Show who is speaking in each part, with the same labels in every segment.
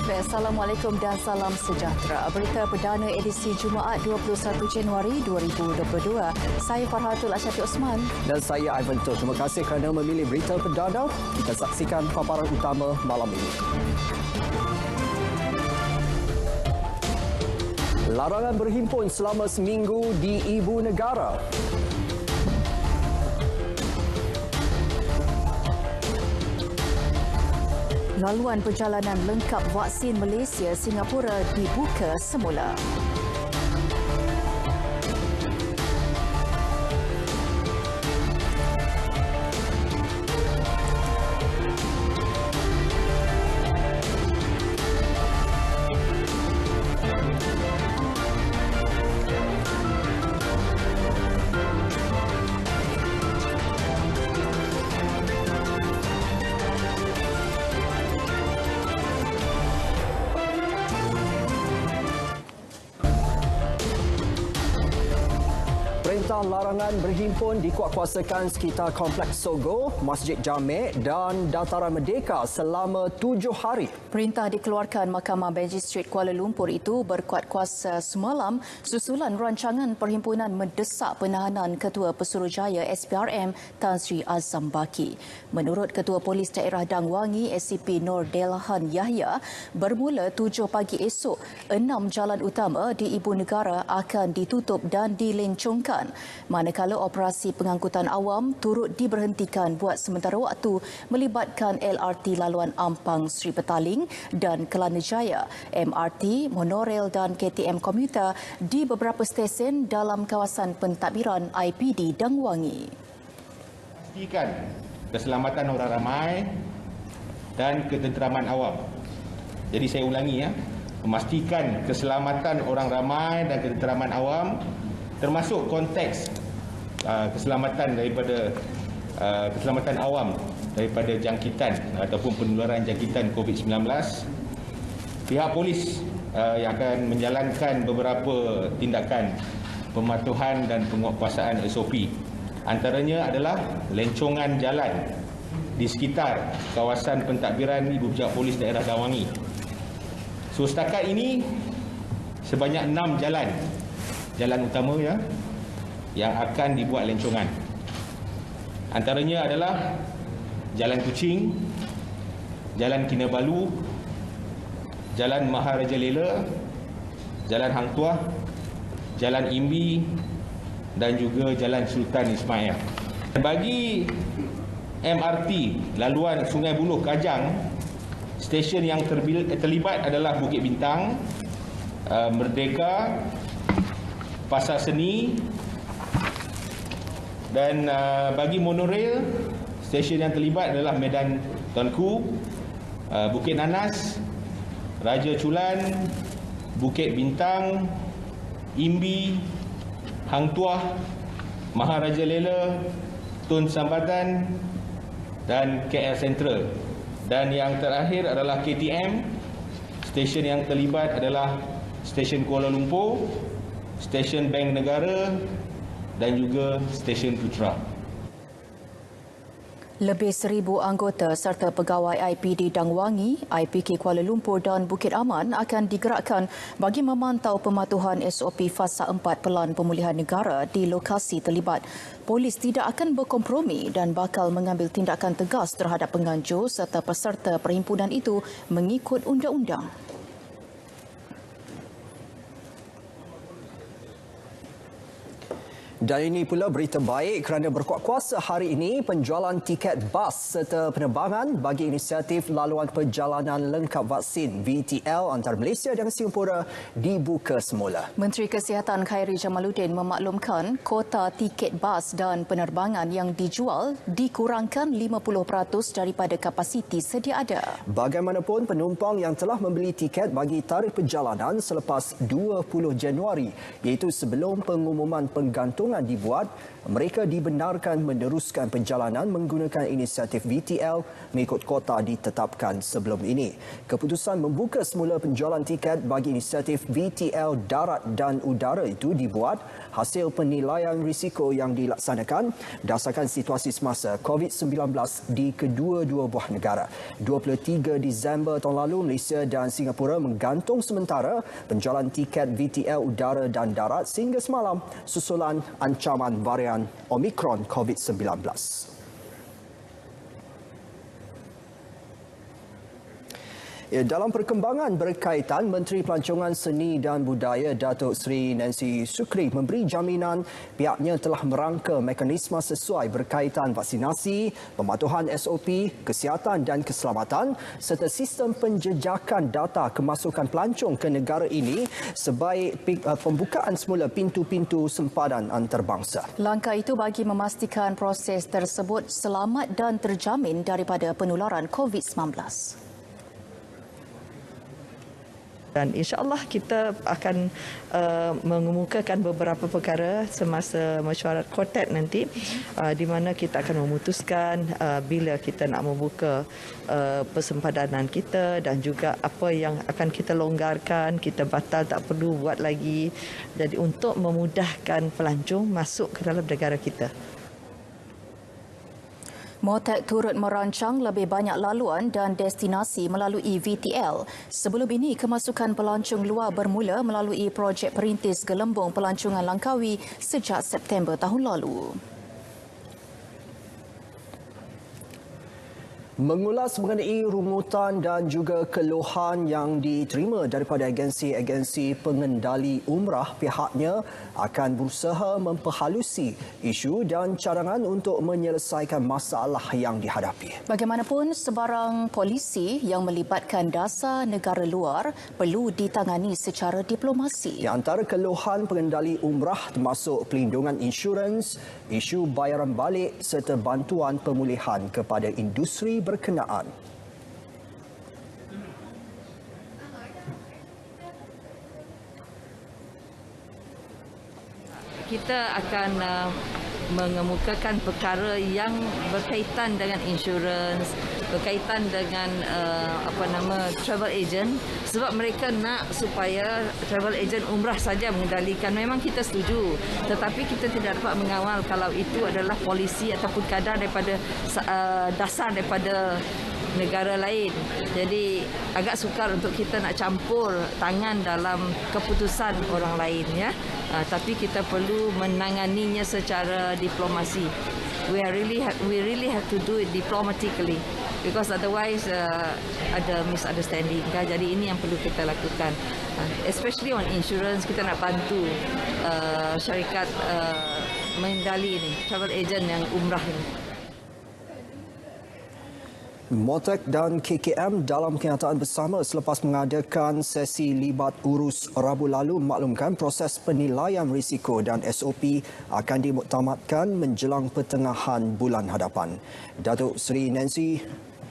Speaker 1: Assalamualaikum dan salam sejahtera. Berita perdana edisi Jumaat 21 Januari 2022. Saya Farhatul Asyati Osman.
Speaker 2: Dan saya Ivan Tok. Terima kasih kerana memilih berita perdana. Kita saksikan paparan utama malam ini. Larangan berhimpun selama seminggu di Ibu Negara.
Speaker 1: Laluan perjalanan lengkap vaksin Malaysia Singapura dibuka semula.
Speaker 2: Perintah larangan berhimpun dikuatkuasakan sekitar Kompleks Sogo, Masjid Jamek dan Dataran Merdeka selama 7 hari.
Speaker 1: Perintah dikeluarkan Mahkamah Magistrate Kuala Lumpur itu berkuat kuasa semalam susulan rancangan perhimpunan mendesak penahanan Ketua Pesuruhjaya SPRM Tan Sri Azam Baki. Menurut Ketua Polis Daerah Dang Wangi SCP Nur Delhan Yahya, bermula 7 pagi esok, 6 jalan utama di Ibu Negara akan ditutup dan dilencongkan. Manakala operasi pengangkutan awam turut diberhentikan buat sementara waktu melibatkan LRT laluan Ampang Sri Petaling dan Kelana Jaya, MRT, monorail dan KTM komuter di beberapa stesen dalam kawasan pentadbiran IPD Dang Wangi.
Speaker 3: Pastikan keselamatan orang ramai dan ketenteraman awam. Jadi saya ulangi ya, memastikan keselamatan orang ramai dan ketenteraman awam termasuk konteks keselamatan daripada keselamatan awam daripada jangkitan ataupun penularan jangkitan COVID-19. Pihak polis yang akan menjalankan beberapa tindakan pematuhan dan penguatkuasaan SOP. Antaranya adalah lencongan jalan di sekitar kawasan pentadbiran Ibu Pejak Polis Daerah Dang Wangi. So setakat ini sebanyak 6 jalan utama ya yang akan dibuat lencongan. Antaranya adalah Jalan Kuching, Jalan Kinabalu, Jalan Maharaja Lela, Jalan Hang Tuah, Jalan Imbi dan juga Jalan Sultan Ismail. Bagi MRT laluan Sungai Buloh Kajang, stesen yang terlibat adalah Bukit Bintang, Merdeka, Pasar Seni, dan bagi monorail, stesen yang terlibat adalah Medan Tunku, Bukit Nanas, Raja Chulan, Bukit Bintang, Imbi, Hang Tuah, Maharaja Lela, Tun Sambatan dan KL Central. Dan yang terakhir adalah KTM. Stesen yang terlibat adalah Stesen Kuala Lumpur, Stesen Bank Negara dan juga Stesen Putra.
Speaker 1: Lebih 1,000 anggota serta pegawai IPD Dang Wangi, IPK Kuala Lumpur dan Bukit Aman akan digerakkan bagi memantau pematuhan SOP Fasa 4 Pelan Pemulihan Negara di lokasi terlibat. Polis tidak akan berkompromi dan bakal mengambil tindakan tegas terhadap penganjur serta peserta perhimpunan itu mengikut undang-undang.
Speaker 2: Dan ini pula berita baik kerana berkuat kuasa hari ini penjualan tiket bas serta penerbangan bagi inisiatif laluan perjalanan lengkap vaksin VTL antara Malaysia dan Singapura dibuka semula.
Speaker 1: Menteri Kesihatan Khairi Jamaluddin memaklumkan kota tiket bas dan penerbangan yang dijual dikurangkan 50% daripada kapasiti sedia ada.
Speaker 2: Bagaimanapun penumpang yang telah membeli tiket bagi tarikh perjalanan selepas 20 Januari iaitu sebelum pengumuman penggantung perlindungan dibuat, mereka dibenarkan meneruskan perjalanan menggunakan inisiatif VTL mengikut kota ditetapkan sebelum ini. Keputusan membuka semula penjualan tiket bagi inisiatif VTL darat dan udara itu dibuat hasil penilaian risiko yang dilaksanakan berdasarkan situasi semasa COVID-19 di kedua-dua buah negara. 23 Disember tahun lalu, Malaysia dan Singapura menggantung sementara penjualan tiket VTL udara dan darat sehingga semalam susulan ancaman varian Omicron COVID-19. Dalam perkembangan berkaitan, Menteri Pelancongan Seni dan Budaya Datuk Seri Nancy Sukri memberi jaminan pihaknya telah merangka mekanisme sesuai berkaitan vaksinasi, pematuhan SOP, kesihatan dan keselamatan serta sistem penjejakan data kemasukan pelancong ke negara ini sebaik pembukaan semula pintu-pintu sempadan antarabangsa.
Speaker 1: Langkah itu bagi memastikan proses tersebut selamat dan terjamin daripada penularan COVID-19.
Speaker 4: Dan insya-Allah kita akan mengemukakan beberapa perkara semasa mesyuarat Quartet nanti, di mana kita akan memutuskan bila kita nak membuka persempadanan kita dan juga apa yang akan kita longgarkan, kita batal tak perlu buat lagi. Jadi untuk memudahkan pelancong masuk ke dalam negara kita.
Speaker 1: Motek turut merancang lebih banyak laluan dan destinasi melalui VTL. Sebelum ini, kemasukan pelancong luar bermula melalui projek perintis Gelembung Pelancongan Langkawi sejak September tahun lalu.
Speaker 2: Mengulas mengenai rungutan dan juga keluhan yang diterima daripada agensi-agensi pengendali umrah, pihaknya akan berusaha memperhalusi isu dan cadangan untuk menyelesaikan masalah yang dihadapi.
Speaker 1: Bagaimanapun, sebarang polisi yang melibatkan dasar negara luar perlu ditangani secara diplomasi.
Speaker 2: Di antara keluhan pengendali umrah termasuk pelindungan insurans, isu bayaran balik serta bantuan pemulihan kepada industri berkenaan.
Speaker 4: Kita akan mengemukakan perkara yang berkaitan dengan insurans, berkaitan dengan travel agent, sebab mereka nak supaya travel agent umrah saja mengendalikan. Memang kita setuju, tetapi kita tidak dapat mengawal kalau itu adalah polisi ataupun kadar daripada dasar daripada negara lain. Jadi agak sukar untuk kita nak campur tangan dalam keputusan orang lain, ya. Tapi kita perlu menanganinya secara diplomasi. We really have to do it diplomatically, because otherwise ada misunderstanding. Jadi ini yang perlu kita lakukan. Especially on insurance, kita nak bantu syarikat mengendali ini, travel agent yang umrah ini.
Speaker 2: Motek dan KKM dalam kenyataan bersama selepas mengadakan sesi libat urus Rabu lalu memaklumkan proses penilaian risiko dan SOP akan dimuktamadkan menjelang pertengahan bulan hadapan. Datuk Seri Nancy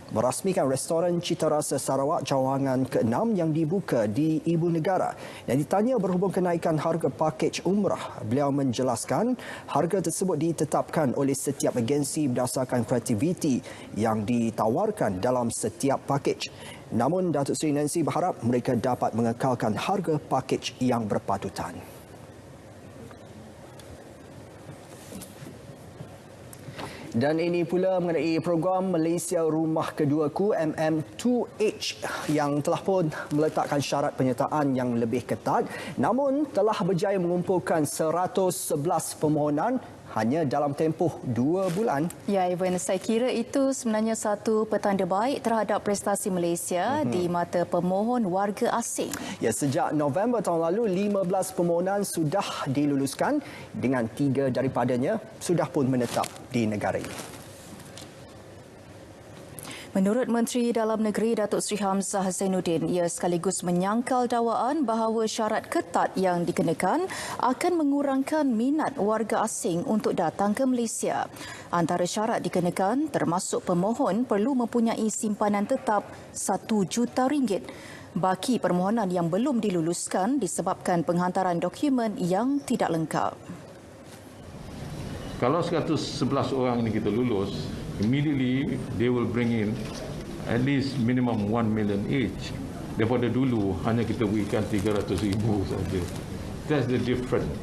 Speaker 2: merasmikan restoran Cita Rasa Sarawak cawangan ke-6 yang dibuka di Ibu Negara. Dan ditanya berhubung kenaikan harga pakej umrah, beliau menjelaskan harga tersebut ditetapkan oleh setiap agensi berdasarkan kreativiti yang ditawarkan dalam setiap pakej. Namun Datuk Seri Nancy berharap mereka dapat mengekalkan harga pakej yang berpatutan. Dan ini pula mengenai program Malaysia Rumah Keduaku MM2H yang telah pun meletakkan syarat penyertaan yang lebih ketat, namun telah berjaya mengumpulkan 111 permohonan hanya dalam tempoh 2 bulan.
Speaker 1: Ya, Ivan, saya kira itu sebenarnya satu petanda baik terhadap prestasi Malaysia di mata pemohon warga asing.
Speaker 2: Ya, sejak November tahun lalu, 15 permohonan sudah diluluskan dengan 3 daripadanya sudah pun menetap di negara ini.
Speaker 1: Menurut Menteri Dalam Negeri Datuk Seri Hamzah Zainuddin, ia sekaligus menyangkal dakwaan bahawa syarat ketat yang dikenakan akan mengurangkan minat warga asing untuk datang ke Malaysia. Antara syarat dikenakan termasuk pemohon perlu mempunyai simpanan tetap RM1 juta. Baki permohonan yang belum diluluskan disebabkan penghantaran dokumen yang tidak lengkap.
Speaker 5: Kalau 111 orang ini kita lulus, immediately they will bring in at least minimum 1 million each. Daripada dulu hanya kita berikan 300,000 saja. That's the difference.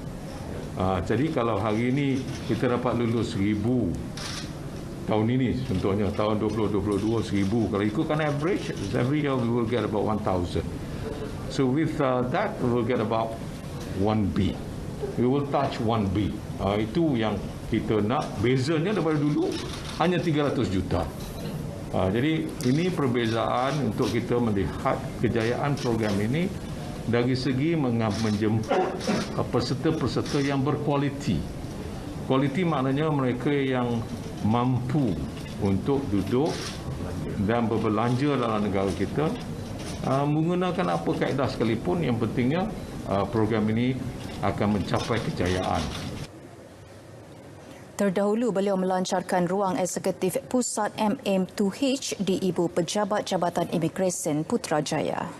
Speaker 5: Jadi kalau hari ini kita dapat lulus 1,000 tahun ini, contohnya tahun 2022 1,000, kalau ikutkan average, every year we will get about 1,000. So with that we will get about 1B. We will touch 1B. Itu yang kita nak. Bezanya daripada dulu hanya 300 juta. Jadi ini perbezaan untuk kita melihat kejayaan program ini dari segi menjemput peserta-peserta yang berkualiti. Kualiti maknanya mereka yang mampu untuk duduk dan berbelanja dalam negara kita menggunakan apa kaedah sekalipun. Yang pentingnya program ini akan mencapai kejayaan.
Speaker 1: Terdahulu beliau melancarkan ruang eksekutif pusat MM2H di Ibu Pejabat Jabatan Imigresen Putrajaya.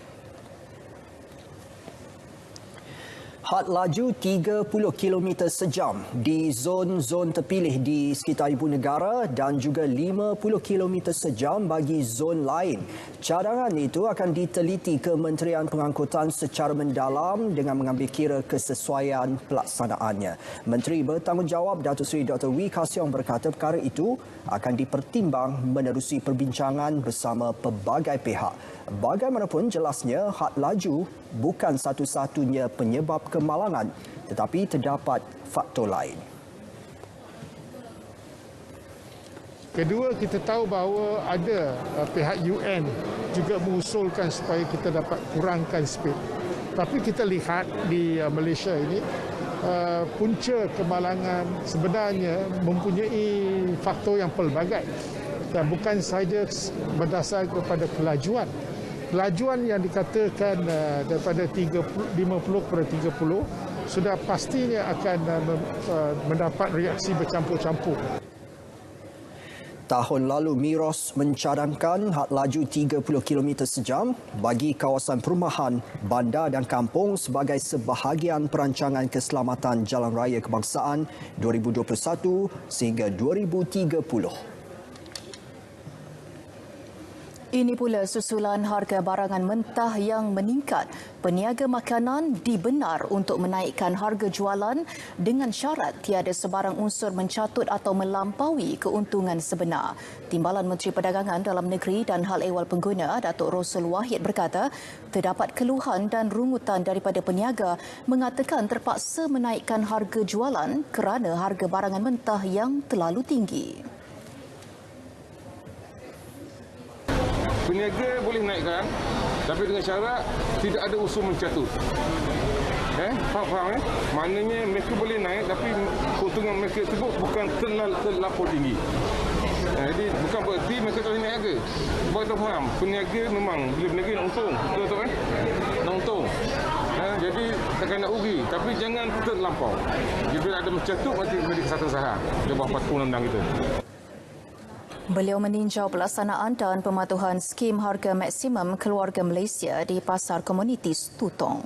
Speaker 2: Had laju 30 km sejam di zon-zon terpilih di sekitar ibu negara dan juga 50 km sejam bagi zon lain. Cadangan itu akan diteliti Kementerian Pengangkutan secara mendalam dengan mengambil kira kesesuaian pelaksanaannya. Menteri Bertanggungjawab Datuk Seri Dr. Wee Ka Siong berkata perkara itu akan dipertimbang menerusi perbincangan bersama pelbagai pihak. Bagaimanapun jelasnya had laju bukan satu-satunya penyebab kemalangan tetapi terdapat faktor lain.
Speaker 6: Kedua, kita tahu bahawa ada pihak UN juga mengusulkan supaya kita dapat kurangkan speed. Tapi kita lihat di Malaysia ini punca kemalangan sebenarnya mempunyai faktor yang pelbagai dan bukan sahaja berdasar kepada kelajuan. Kelajuan yang dikatakan daripada 50 kepada 30 sudah pastinya akan mendapat reaksi bercampur-campur.
Speaker 2: Tahun lalu Miros mencadangkan had laju 30 km sejam bagi kawasan perumahan, bandar dan kampung sebagai sebahagian perancangan keselamatan Jalan Raya Kebangsaan 2021 sehingga 2030.
Speaker 1: Ini pula susulan harga barangan mentah yang meningkat. Peniaga makanan dibenar untuk menaikkan harga jualan dengan syarat tiada sebarang unsur mencatut atau melampaui keuntungan sebenar. Timbalan Menteri Perdagangan Dalam Negeri dan Hal Ehwal Pengguna, Datuk Rosul Wahid berkata, terdapat keluhan dan rungutan daripada peniaga mengatakan terpaksa menaikkan harga jualan kerana harga barangan mentah yang terlalu tinggi.
Speaker 7: Peniaga boleh naikkan tapi dengan syarat tidak ada unsur mencatut. Faham? Maknanya mereka boleh naik tapi keuntungan mereka tersebut bukan terlampau tinggi. Jadi bukan berarti mereka tak boleh naik harga. Sebab kita faham, peniaga memang bila berniaga nak untung. Betul kan? Nak untung. Jadi takkan nak rugi tapi jangan terlampau. Jika ada mencatut nanti menjadi kesalahan saham. Dia buat patuh undang kita.
Speaker 1: Beliau meninjau pelaksanaan dan pematuhan skim harga maksimum keluarga Malaysia di Pasar Komuniti Tutong.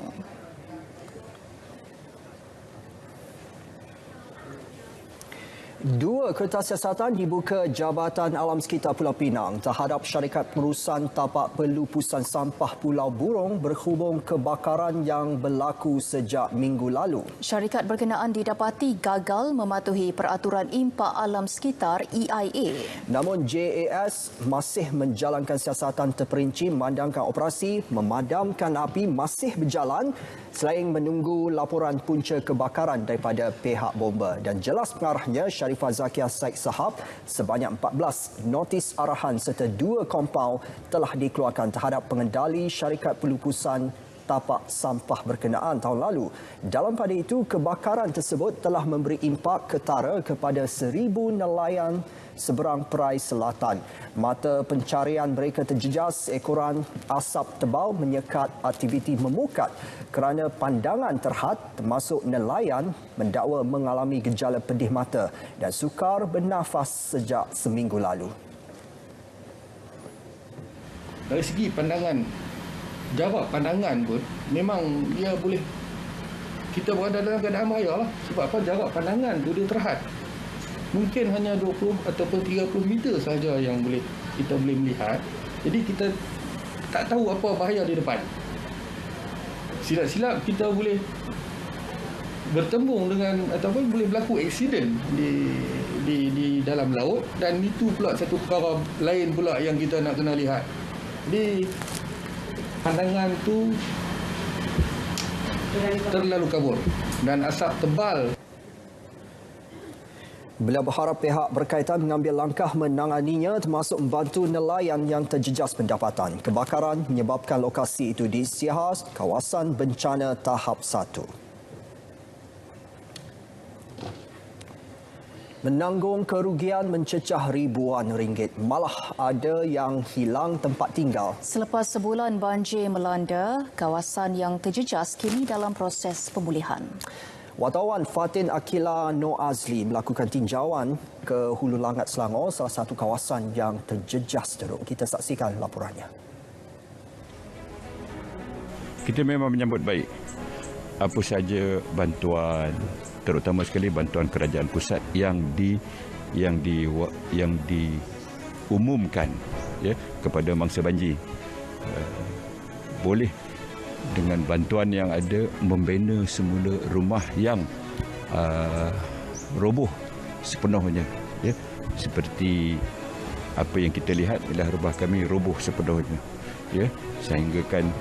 Speaker 2: Dua kertas siasatan dibuka Jabatan Alam Sekitar Pulau Pinang terhadap syarikat pengurusan tapak pelupusan sampah Pulau Burong berhubung kebakaran yang berlaku sejak minggu lalu.
Speaker 1: Syarikat berkenaan didapati gagal mematuhi peraturan impak alam sekitar EIA.
Speaker 2: Namun JAS masih menjalankan siasatan terperinci memandangkan operasi memadamkan api masih berjalan selain menunggu laporan punca kebakaran daripada pihak bomba. Dan jelas pengarahnya Sharifah Zakiah Said Sahab, sebanyak 14 notis arahan serta 2 kompaun telah dikeluarkan terhadap pengendali syarikat pelupusan tapak sampah berkenaan tahun lalu. Dalam pada itu, kebakaran tersebut telah memberi impak ketara kepada 1,000 nelayan seberang Perai Selatan. Mata pencarian mereka terjejas ekoran asap tebal menyekat aktiviti memukat kerana pandangan terhad termasuk nelayan mendakwa mengalami gejala pedih mata dan sukar bernafas sejak seminggu lalu.
Speaker 8: Dari segi pandangan, jarak pandangan pun memang dia boleh kita berada dalam keadaan bahaya lah. Sebab apa? Jarak pandangan tu dia terhad. mungkin hanya 20 ataupun 30 meter saja yang kita boleh melihat. Jadi kita tak tahu apa bahaya di depan. Silap-silap kita boleh bertembung dengan ataupun boleh berlaku aksiden di dalam laut, dan itu pula satu perkara lain pula yang kita nak kena lihat. Jadi pandangan tu terlalu kabur dan asap tebal.
Speaker 2: Beliau berharap pihak berkaitan mengambil langkah menanganinya termasuk membantu nelayan yang terjejas pendapatan. Kebakaran menyebabkan lokasi itu disiar kawasan bencana tahap 1. Menanggung kerugian mencecah ribuan ringgit. Malah ada yang hilang tempat tinggal.
Speaker 1: Selepas sebulan banjir melanda, kawasan yang terjejas kini dalam proses pemulihan.
Speaker 2: Wartawan Fatin Akila Noor Azli melakukan tinjauan ke Hulu Langat Selangor, salah satu kawasan yang terjejas teruk. Kita saksikan laporannya.
Speaker 9: Kita memang menyambut baik apa saja bantuan, terutama sekali bantuan kerajaan pusat yang diumumkan ya kepada mangsa banjir. Boleh dengan bantuan yang ada membina semula rumah yang roboh sepenuhnya, ya, seperti apa yang kita lihat ialah rumah kami roboh sepenuhnya, ya, sehinggakan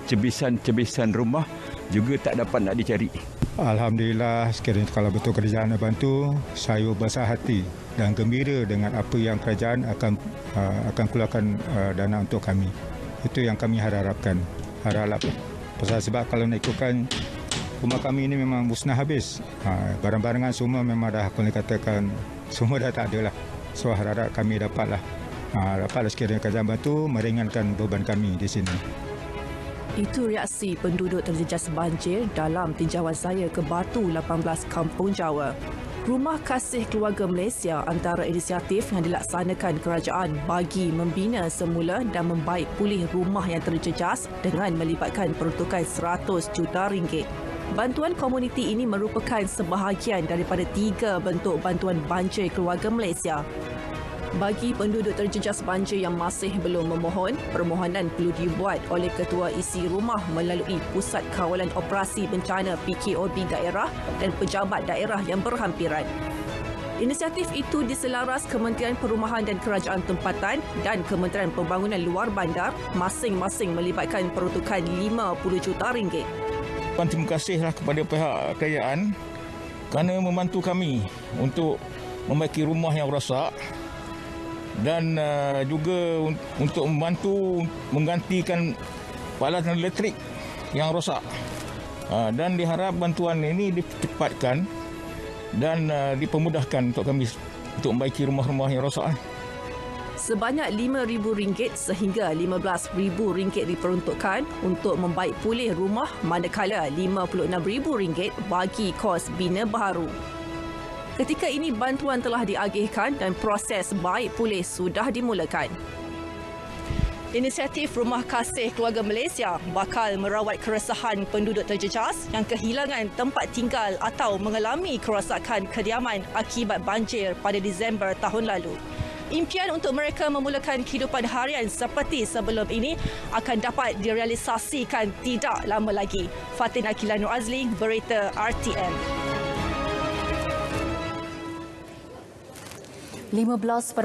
Speaker 9: cebisan-cebisan rumah juga tak dapat nak dicari.
Speaker 10: Alhamdulillah, sekiranya kalau betul kerajaan bantu, saya berbesar hati dan gembira dengan apa yang kerajaan akan keluarkan dana untuk kami. Itu yang kami harapkan. Pasal sebab kalau nak ikutkan, rumah kami ini memang musnah habis. Barang-barangan semua memang dah, kalau katakan, semua dah tak ada lah. So harap kami dapatlah sekiranya kerajaan bantu meringankan beban kami di sini.
Speaker 11: Itu reaksi penduduk terjejas banjir dalam tinjauan saya ke Batu 18 Kampung Jawa. Rumah Kasih Keluarga Malaysia antara inisiatif yang dilaksanakan kerajaan bagi membina semula dan membaik pulih rumah yang terjejas dengan melibatkan peruntukan RM100 juta. Bantuan komuniti ini merupakan sebahagian daripada 3 bentuk bantuan banjir keluarga Malaysia. Bagi penduduk terjejas banjir yang masih belum memohon, permohonan perlu dibuat oleh Ketua Isi Rumah melalui Pusat Kawalan Operasi Bencana PKOB daerah dan pejabat daerah yang berhampiran. Inisiatif itu diselaras Kementerian Perumahan dan Kerajaan Tempatan dan Kementerian Pembangunan Luar Bandar, masing-masing melibatkan peruntukan RM50 juta.
Speaker 12: Terima kasihlah kepada pihak kerajaan kerana membantu kami untuk membaiki rumah yang rosak, dan juga untuk membantu menggantikan palatan elektrik yang rosak. Dan diharap bantuan ini dicepatkan dan dipermudahkan untuk kami untuk membaiki rumah-rumah yang rosak.
Speaker 11: Sebanyak RM5,000 sehingga RM15,000 diperuntukkan untuk membaik pulih rumah, manakala RM56,000 bagi kos bina baharu. Ketika ini bantuan telah diagihkan dan proses baik pulih sudah dimulakan. Inisiatif Rumah Kasih Keluarga Malaysia bakal merawat keresahan penduduk terjejas yang kehilangan tempat tinggal atau mengalami kerosakan kediaman akibat banjir pada Disember tahun lalu. Impian untuk mereka memulakan kehidupan harian seperti sebelum ini akan dapat direalisasikan tidak lama lagi. Fatin Akila Noor Azli, Berita RTM.
Speaker 1: RM15.1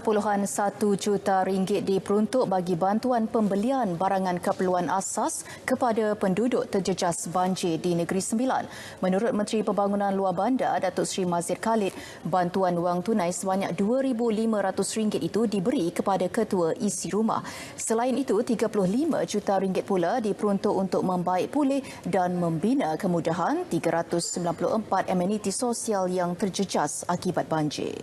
Speaker 1: juta diperuntuk bagi bantuan pembelian barangan keperluan asas kepada penduduk terjejas banjir di Negeri Sembilan. Menurut Menteri Pembangunan Luar Bandar, Datuk Seri Mazir Khalid, bantuan wang tunai sebanyak RM2,500 itu diberi kepada ketua isi rumah. Selain itu, RM35 juta pula diperuntuk untuk membaik pulih dan membina kemudahan 394 ameniti sosial yang terjejas akibat banjir.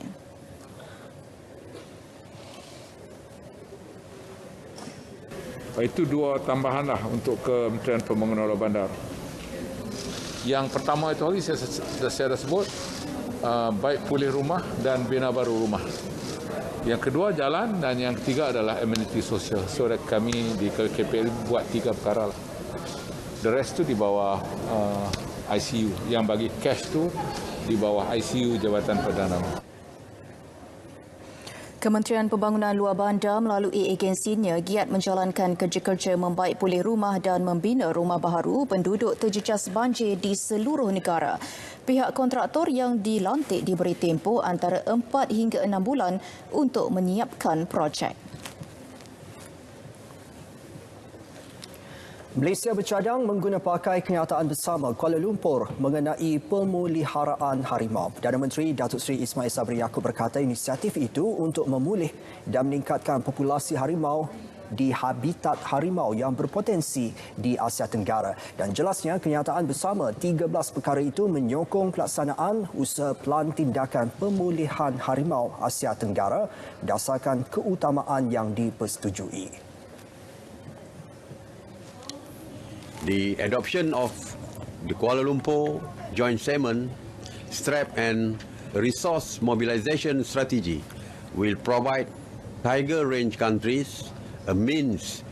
Speaker 5: Itu 2 tambahanlah untuk Kementerian Pembangunan Luar Bandar. Yang pertama itu tadi saya dah sebut, baik pulih rumah dan bina baru rumah. Yang kedua jalan, dan yang ketiga adalah ameniti sosial. So kami di KPL buat 3 perkara. The rest tu di bawah ICU. Yang bagi cash tu di bawah ICU Jabatan Perdana Menteri.
Speaker 1: Kementerian Pembangunan Luar Bandar melalui agensinya giat menjalankan kerja-kerja membaik pulih rumah dan membina rumah baharu penduduk terjejas banjir di seluruh negara. Pihak kontraktor yang dilantik diberi tempoh antara 4 hingga 6 bulan untuk menyiapkan projek.
Speaker 2: Malaysia bercadang mengguna pakai kenyataan bersama Kuala Lumpur mengenai pemeliharaan harimau. Perdana Menteri Datuk Seri Ismail Sabri Yaakob berkata inisiatif itu untuk memulih dan meningkatkan populasi harimau di habitat harimau yang berpotensi di Asia Tenggara. Dan jelasnya kenyataan bersama 13 perkara itu menyokong pelaksanaan usaha pelan tindakan pemulihan harimau Asia Tenggara berdasarkan keutamaan yang dipersetujui.
Speaker 13: The adoption of the Kuala Lumpur Joint Salmon, STRAP and Resource Mobilisation Strategy will provide tiger range countries a means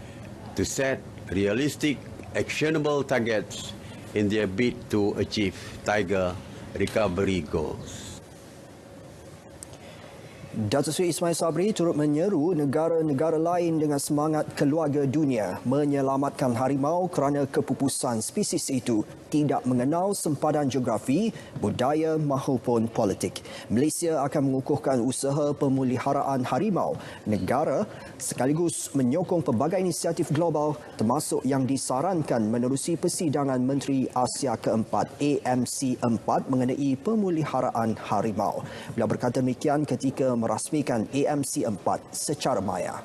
Speaker 13: to set realistic, actionable targets in their bid to achieve tiger recovery goals.
Speaker 2: Datuk Seri Ismail Sabri turut menyeru negara-negara lain dengan semangat keluarga dunia menyelamatkan harimau kerana kepupusan spesies itu tidak mengenal sempadan geografi, budaya maupun politik. Malaysia akan mengukuhkan usaha pemeliharaan harimau negara sekaligus menyokong pelbagai inisiatif global termasuk yang disarankan menerusi persidangan Menteri Asia Keempat AMC 4 mengenai pemeliharaan harimau. Beliau berkata demikian ketika merasmikan AMC 4 secara maya.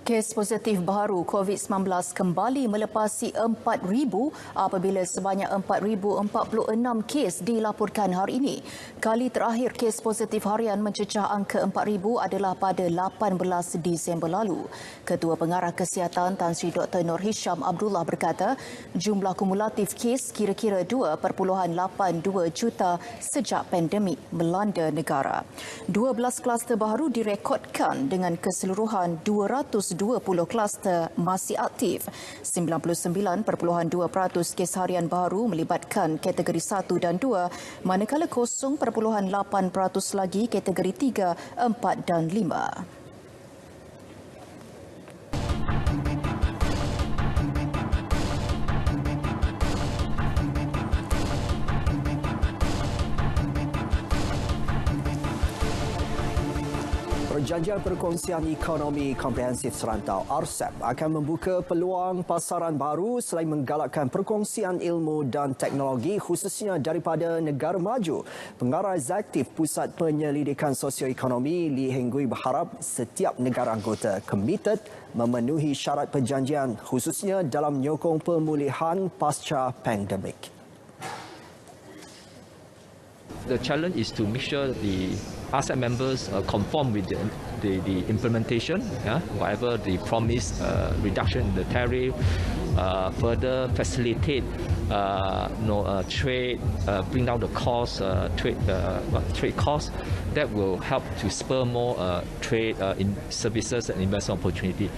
Speaker 1: Kes positif baharu COVID-19 kembali melepasi 4,000 apabila sebanyak 4,046 kes dilaporkan hari ini. Kali terakhir kes positif harian mencecah angka 4,000 adalah pada 18 Disember lalu. Ketua Pengarah Kesihatan Tan Sri Dr. Nur Hisham Abdullah berkata jumlah kumulatif kes kira-kira 2.82 juta sejak pandemik melanda negara. 12 kluster baharu direkodkan dengan keseluruhan 220 kluster masih aktif. 99.2% kes harian baharu melibatkan kategori 1 dan 2, manakala 0.8% lagi kategori 3, 4 dan 5.
Speaker 2: Perjanjian Perkongsian Ekonomi Komprehensif Serantau RCEP akan membuka peluang pasaran baru selain menggalakkan perkongsian ilmu dan teknologi khususnya daripada negara maju. Pengarah Eksekutif Pusat Penyelidikan Sosioekonomi Lee Heng Gui berharap setiap negara anggota komited memenuhi syarat perjanjian khususnya dalam menyokong pemulihan pasca pandemik.
Speaker 14: The challenge is to make sure the RCEP members conform with the implementation, whatever the promised reduction in the tariff, further facilitate trade, bring down the cost, trade costs. That will help to spur more trade in services and investment opportunity.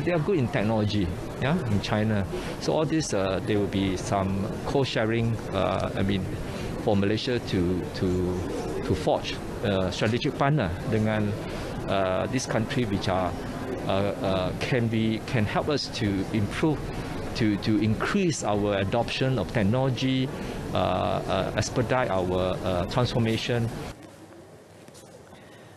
Speaker 14: They are good in technology, in China. So all this, there will be some co-sharing. For Malaysia to forge strategic partner dengan this country which are can help us to improve to increase our adoption of technology, expedite our transformation.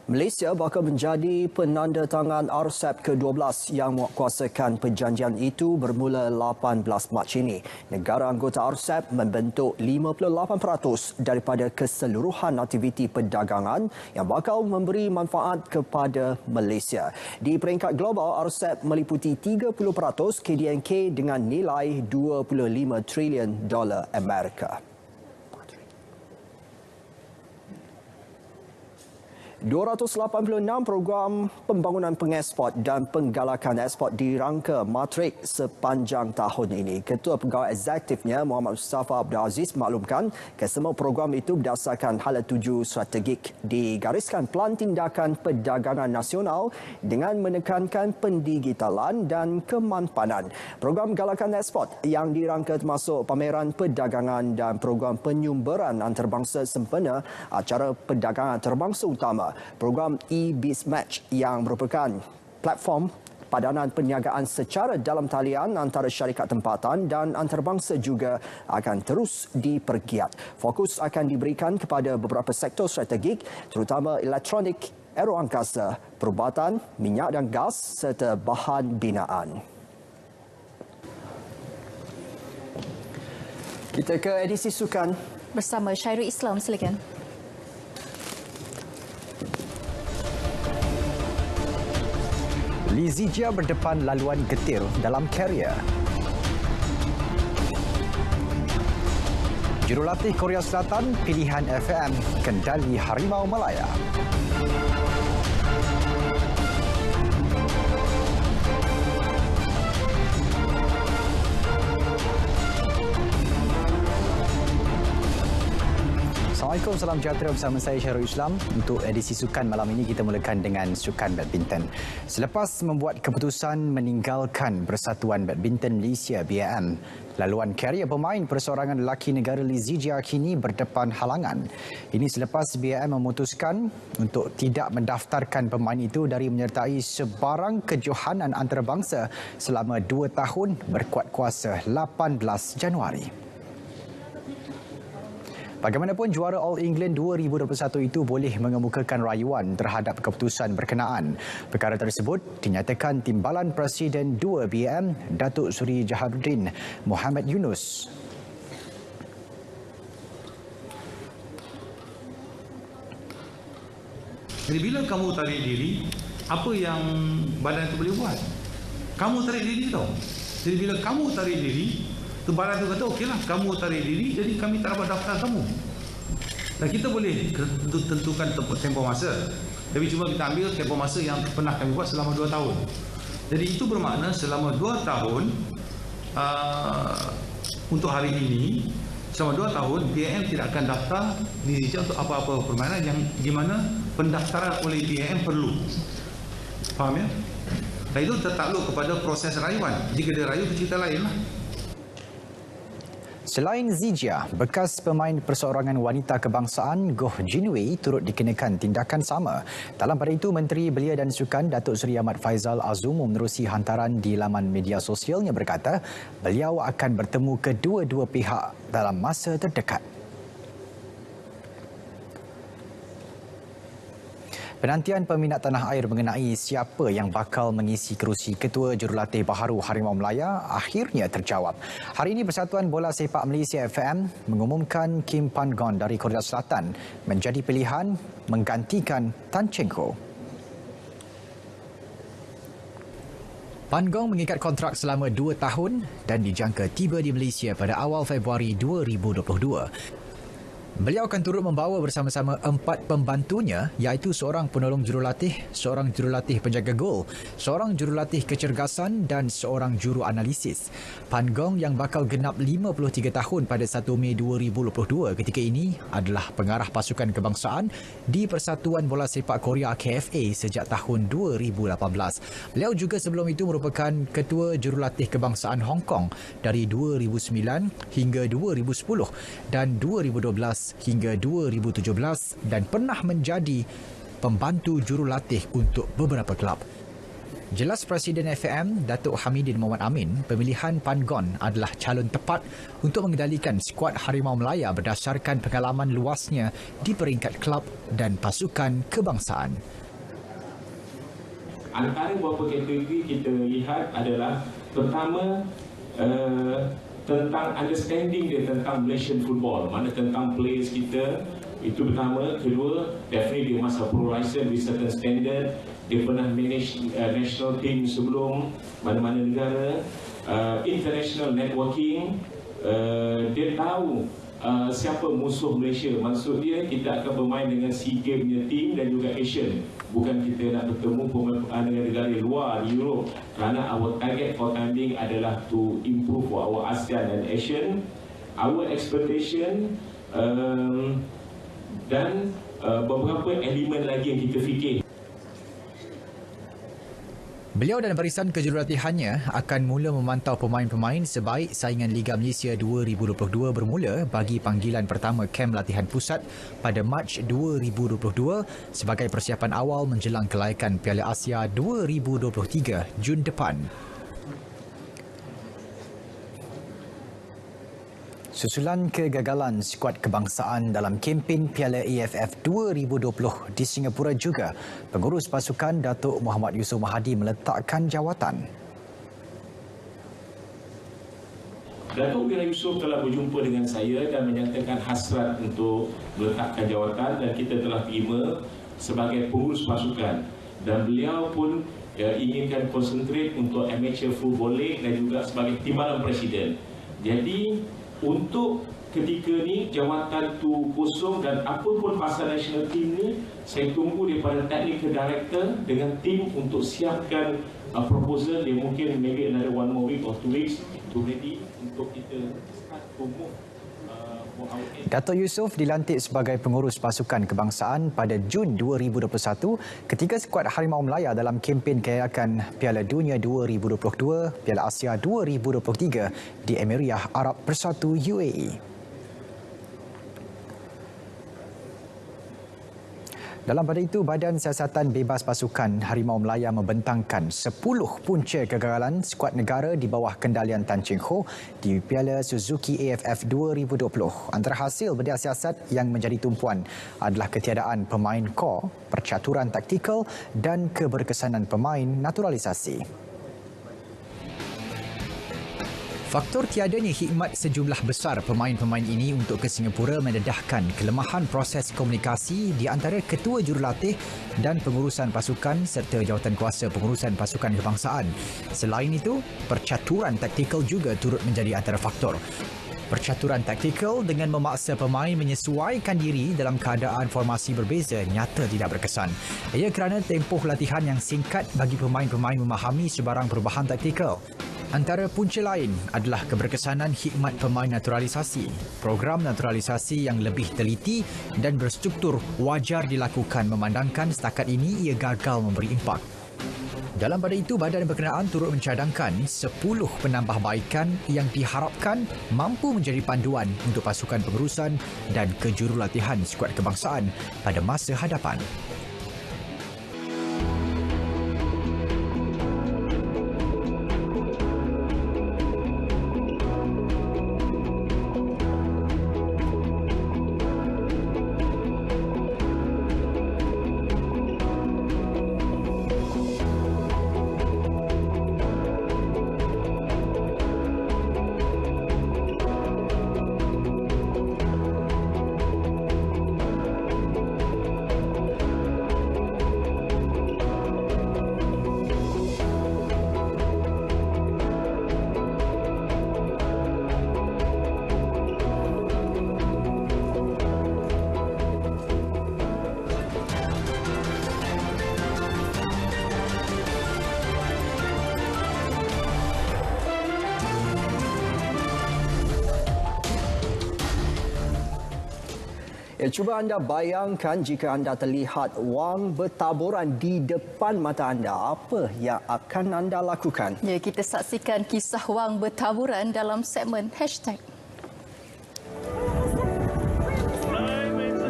Speaker 2: Malaysia bakal menjadi penandatangan RCEP ke-12 yang menguatkuasakan perjanjian itu bermula 18 Mac ini. Negara anggota RCEP membentuk 58% daripada keseluruhan aktiviti perdagangan yang bakal memberi manfaat kepada Malaysia. Di peringkat global, RCEP meliputi 30% KDNK dengan nilai $25 trilion Amerika. 286 program pembangunan pengeksport dan penggalakan ekspor dirangka matrik sepanjang tahun ini. Ketua Pegawai Eksekutifnya Muhammad Mustafa Abdul Aziz maklumkan kesemua program itu berdasarkan hala tuju strategik digariskan Pelan Tindakan Perdagangan Nasional dengan menekankan pendigitalan dan kemampanan. Program galakan ekspor yang dirangka termasuk pameran perdagangan dan program penyumberan antarabangsa sempena acara perdagangan antarabangsa utama. Program e-Bizmatch yang merupakan platform padanan perniagaan secara dalam talian antara syarikat tempatan dan antarabangsa juga akan terus dipergiat. Fokus akan diberikan kepada beberapa sektor strategik terutama elektronik, aeroangkasa, perubatan, minyak dan gas serta bahan binaan. Kita ke edisi sukan
Speaker 1: bersama Syairul Islam, silakan.
Speaker 15: Lizijia berdepan laluan getir dalam karier. Jurulatih Korea Selatan pilihan FM kendali Harimau Malaya. Assalamualaikum, salam sejahtera bersama saya Syairul Islam. Untuk edisi sukan malam ini kita mulakan dengan sukan badminton. Selepas membuat keputusan meninggalkan Persatuan Badminton Malaysia BAM, laluan karier pemain perseorangan lelaki negara Lizijia kini berdepan halangan. Ini selepas BAM memutuskan untuk tidak mendaftarkan pemain itu dari menyertai sebarang kejohanan antarabangsa selama 2 tahun berkuat kuasa 18 Januari. Bagaimanapun, juara All England 2021 itu boleh mengemukakan rayuan terhadap keputusan berkenaan. Perkara tersebut dinyatakan Timbalan Presiden 2 BAM, Datuk Seri Jaharuddin Muhammad Yunus.
Speaker 16: Jadi bila kamu tarik diri, apa yang badan itu boleh buat? Kamu tarik diri tau. Jadi bila kamu tarik diri, tu badan tu kata okeylah, kamu tarik diri, jadi kami tak dapat daftar kamu. Dan kita boleh tentukan tempoh masa. Tapi cuma kita ambil tempoh masa yang pernah kami buat selama 2 tahun. Jadi itu bermakna selama 2 tahun untuk hari ini, selama 2 tahun BAM tidak akan daftar Lizijia untuk apa-apa permainan yang di mana pendaftaran oleh BAM perlu. Faham ya? Dan itu tertakluk kepada proses rayuan. Jika dia rayu itu cerita lain lah.
Speaker 15: Selain Zijia, bekas pemain perseorangan wanita kebangsaan Goh Jin Wei turut dikenakan tindakan sama. Dalam pada itu, Menteri Belia dan Sukan Datuk Seri Ahmad Faizal Azum menerusi hantaran di laman media sosialnya berkata, beliau akan bertemu kedua-dua pihak dalam masa terdekat. Penantian peminat tanah air mengenai siapa yang bakal mengisi kerusi Ketua Jurulatih Baharu Harimau Melaya akhirnya terjawab. Hari ini Persatuan Bola Sepak Malaysia FM mengumumkan Kim Pan-gon dari Korea Selatan menjadi pilihan menggantikan Tan Cheng Ho. Pan-gon mengikat kontrak selama 2 tahun dan dijangka tiba di Malaysia pada awal Februari 2022. Beliau akan turut membawa bersama-sama 4 pembantunya iaitu seorang penolong jurulatih, seorang jurulatih penjaga gol, seorang jurulatih kecergasan dan seorang juru analisis. Pan-gon yang bakal genap 53 tahun pada 1 Mei 2022 ketika ini adalah pengarah pasukan kebangsaan di Persatuan Bola Sepak Korea KFA sejak tahun 2018. Beliau juga sebelum itu merupakan Ketua Jurulatih Kebangsaan Hong Kong dari 2009 hingga 2010 dan 2012 hingga 2017 dan pernah menjadi pembantu jurulatih untuk beberapa kelab. Jelas Presiden FM Datuk Hamidin Muhammad Amin, pemilihan Pan-gon adalah calon tepat untuk mengendalikan skuad Harimau Melaya berdasarkan pengalaman luasnya di peringkat kelab dan pasukan kebangsaan.
Speaker 17: Antara beberapa kategori kita lihat adalah pertama tentang understanding dia tentang Malaysian football, mana tentang players kita, itu pertama. Kedua, definitely dia masa pro license with certain standard, dia pernah manage national team sebelum mana-mana negara, international networking, dia tahu siapa musuh Malaysia. Maksud dia kita akan bermain dengan SEA Games punya team dan juga Asian. Bukan kita nak bertemu pemain dengan negara luar di Europe. Kerana our target for time being adalah to improve for our ASEAN and Asian. Our expectation dan beberapa elemen lagi yang kita fikir.
Speaker 15: Beliau dan barisan kejurulatihannya akan mula memantau pemain-pemain sebaik saingan Liga Malaysia 2022 bermula bagi panggilan pertama kem latihan pusat pada Mac 2022 sebagai persiapan awal menjelang kelayakan Piala Asia 2023 Jun depan. Susulan kegagalan skuad kebangsaan dalam kempen Piala AFF 2020 di Singapura juga, pengurus pasukan Datuk Muhammad Yusof Mahathir meletakkan jawatan.
Speaker 17: Datuk Bila Yusof telah berjumpa dengan saya dan menyatakan hasrat untuk meletakkan jawatan dan kita telah terima sebagai pengurus pasukan. Dan beliau pun inginkan konsentrate untuk Amateur Football League dan juga sebagai timbalan presiden. Jadi untuk ketika ni jawatan tu kosong dan apa pun pasal national team ni, saya tunggu daripada technical director dengan tim untuk siapkan proposal yang mungkin maybe another 1 more week or 2 weeks to ready untuk kita start to move.
Speaker 15: Datuk Yusof dilantik sebagai pengurus pasukan kebangsaan pada Jun 2021 ketika skuad Harimau Melaya dalam kempen keyakan Piala Dunia 2022, Piala Asia 2023 di Emiriah Arab Bersatu UAE. Dalam pada itu, Badan Siasatan Bebas Pasukan Harimau Melaya membentangkan 10 punca kegagalan skuad negara di bawah kendalian Tan Cheng Ho di Piala Suzuki AFF 2020. Antara hasil bedah siasat yang menjadi tumpuan adalah ketiadaan pemain core, percaturan taktikal dan keberkesanan pemain naturalisasi. Faktor tiadanya hikmat sejumlah besar pemain-pemain ini untuk ke Singapura mendedahkan kelemahan proses komunikasi di antara ketua jurulatih dan pengurusan pasukan serta jawatankuasa pengurusan pasukan kebangsaan. Selain itu, percaturan taktikal juga turut menjadi antara faktor. Percaturan taktikal dengan memaksa pemain menyesuaikan diri dalam keadaan formasi berbeza nyata tidak berkesan. Ia kerana tempoh latihan yang singkat bagi pemain-pemain memahami sebarang perubahan taktikal. Antara punca lain adalah keberkesanan hikmat pemain naturalisasi. Program naturalisasi yang lebih teliti dan berstruktur wajar dilakukan memandangkan setakat ini ia gagal memberi impak. Dalam pada itu, badan berkenaan turut mencadangkan 10 penambahbaikan yang diharapkan mampu menjadi panduan untuk pasukan pengurusan dan kejurulatihan skuad kebangsaan pada masa hadapan.
Speaker 2: Cuba anda bayangkan jika anda terlihat wang bertaburan di depan mata anda, apa yang akan anda lakukan?
Speaker 1: Ya, kita saksikan kisah wang bertaburan dalam segmen Hashtag.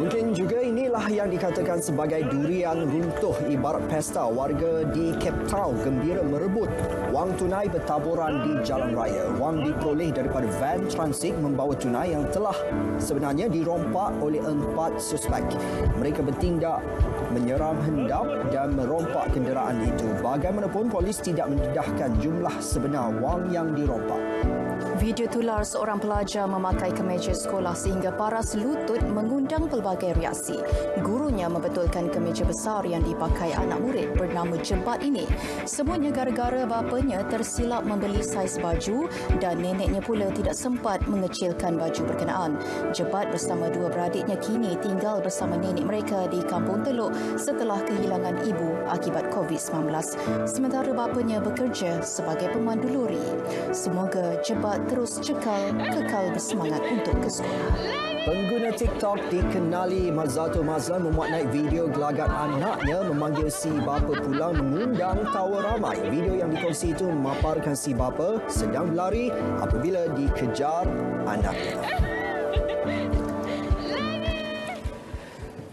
Speaker 2: Mungkin juga inilah yang dikatakan sebagai durian runtuh. Ibarat pesta, warga di Cape Town gembira merebut wang tunai bertaburan di jalan raya. Wang diperoleh daripada van transit membawa tunai yang telah sebenarnya dirompak oleh 4 suspek. Mereka bertindak menyeram hendap dan merompak kenderaan itu. Bagaimanapun, polis tidak mendedahkan jumlah sebenar wang yang dirompak.
Speaker 1: Video tular seorang pelajar memakai kemeja sekolah sehingga paras lutut mengundang pelbagai reaksi. Gurunya membetulkan kemeja besar yang dipakai anak murid bernama Jebat ini. Semuanya gara-gara bapanya tersilap membeli saiz baju dan neneknya pula tidak sempat mengecilkan baju berkenaan. Jebat bersama dua beradiknya kini tinggal bersama nenek mereka di Kampung Teluk setelah kehilangan ibu akibat COVID-19. Sementara bapanya bekerja sebagai pemandu lori. Semoga Jebat terus kekal bersemangat untuk ke sekolah.
Speaker 2: Pengguna TikTok dikenali Mazatul Mazlan memuat naik video gelagat anaknya memanggil si bapa pulang mengundang tawa ramai. Video yang dikongsi itu memaparkan si bapa sedang berlari apabila dikejar anaknya.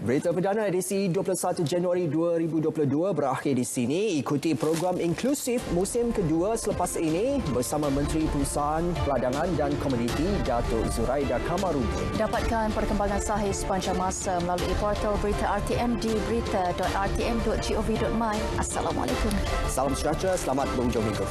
Speaker 2: Berita perdana edisi 21 Januari 2022 berakhir di sini. Ikuti program inklusif musim kedua selepas ini bersama Menteri Perusahaan, Peladangan dan Komuniti Datuk Zuraida Kamarudin.
Speaker 1: Dapatkan perkembangan sahih sepanjang masa melalui portal berita RTM di berita.rtm.gov.my. Assalamualaikum.
Speaker 2: Salam sejahtera, selamat berhujung minggu.